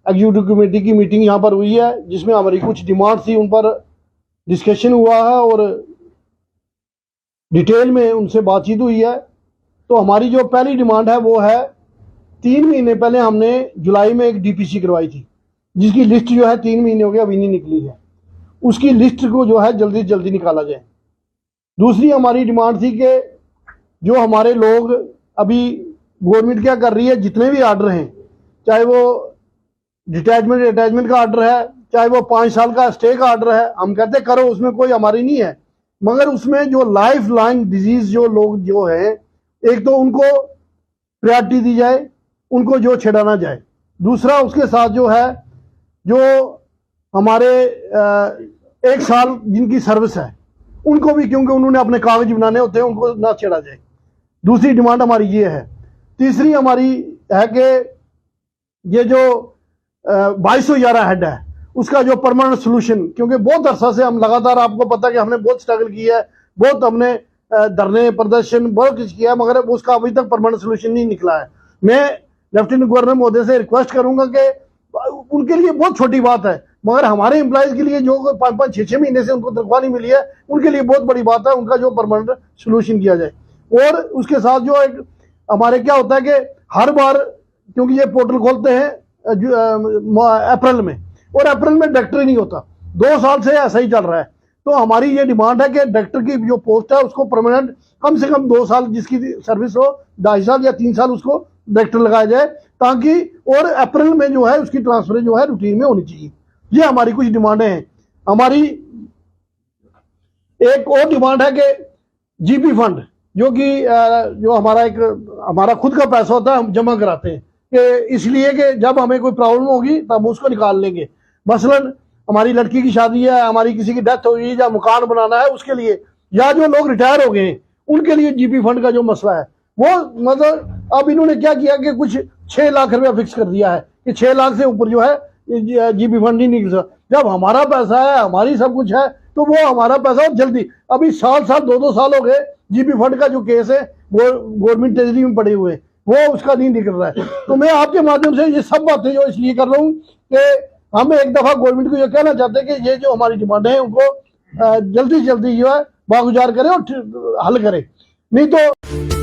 Executive committee की meeting यहाँ पर हुई है, जिसमें हमारी कुछ डिमांड थी उन पर डिस्कशन हुआ है और डिटेल में उनसे बातचीत हुई है। तो हमारी जो पहली डिमांड है वो है, 3 महीने पहले हमने जुलाई में एक डीपीसी करवाई थी, जिसकी लिस्ट जो है 3 महीने हो गए अभी नहीं निकली है। उसकी लिस्ट को जो है जल्दी से जल्दी निकाला जाए। दूसरी हमारी डिमांड थी कि जो हमारे लोग अभी गवर्नमेंट क्या कर रही है, जितने भी आर्डर हैं, चाहे वो डिटैचमेंट अटैचमेंट का आर्डर है, चाहे वो 5 साल का स्टे का आर्डर है, हम कहते करो, उसमें कोई हमारी नहीं है, मगर उसमें जो लाइफ लाइन डिजीज जो लोग जो है, एक तो उनको प्रायोरिटी दी जाए, उनको जो छुड़ाना जाए। दूसरा उसके साथ जो है, जो हमारे 1 साल जिनकी सर्विस है उनको भी, क्योंकि उन्होंने अपने कागज बनाने होते हैं, उनको ना छेड़ा जाए। दूसरी डिमांड हमारी ये है। तीसरी हमारी है कि ये जो 2211 हेड है उसका जो परमानेंट सोल्यूशन, क्योंकि बहुत अरसा से हम लगातार, आपको पता है कि हमने बहुत स्ट्रगल किया है, बहुत हमने धरने प्रदर्शन बहुत कुछ किया है, मगर उसका अभी तक परमानेंट सोल्यूशन नहीं निकला है। मैं लेफ्टिनेंट गवर्नर महोदय से रिक्वेस्ट करूंगा कि उनके लिए बहुत छोटी बात है, मगर हमारे एम्प्लॉयज के लिए जो 5-5, 6-6 महीने से उनको तनख्वाह नहीं मिली है, उनके लिए बहुत बड़ी बात है, उनका जो परमानेंट सोल्यूशन किया जाए। और उसके साथ जो एक हमारे क्या होता है कि हर बार, क्योंकि ये पोर्टल खोलते हैं अप्रैल में, और अप्रैल में डॉक्टर ही नहीं होता, 2 साल से ऐसा ही चल रहा है। तो हमारी ये डिमांड है कि डॉक्टर की जो पोस्ट है उसको परमानेंट कम से कम 2 साल जिसकी सर्विस हो, 2.5 साल या 3 साल उसको डॉक्टर लगाया जाए, ताकि और अप्रैल में जो है उसकी ट्रांसफर जो है रूटीन में होनी चाहिए। ये हमारी कुछ डिमांडें हैं। हमारी एक और डिमांड है कि जीपी फंड, जो कि जो हमारा खुद का पैसा होता है, हम जमा कराते हैं, कि इसलिए कि जब हमें कोई प्रॉब्लम होगी तब उसको निकाल लेंगे। मसलन हमारी लड़की की शादी है, हमारी किसी की डेथ होगी, या मकान बनाना है उसके लिए, या जो लोग रिटायर हो गए हैं उनके लिए जीपी फंड का जो मसला है वो, मतलब अब इन्होंने क्या किया कि कुछ 6 लाख रुपया फिक्स कर दिया है कि 6 लाख से ऊपर जो है जीपी फंड नहीं निकल सकता। जब हमारा पैसा है, हमारी सब कुछ है, तो वो हमारा पैसा जल्दी, अभी साल 2-2 साल हो गए जीपी फंड का जो केस है वो गवर्नमेंट ट्रेजरी में पड़े हुए, वो उसका नहीं निकल रहा है। तो मैं आपके माध्यम से ये सब बातें जो इसलिए कर रहा हूँ कि हम एक दफा गवर्नमेंट को ये कहना चाहते हैं कि ये जो हमारी डिमांड है उनको जल्दी से जल्दी जो है बागुजार करे और हल करे, नहीं तो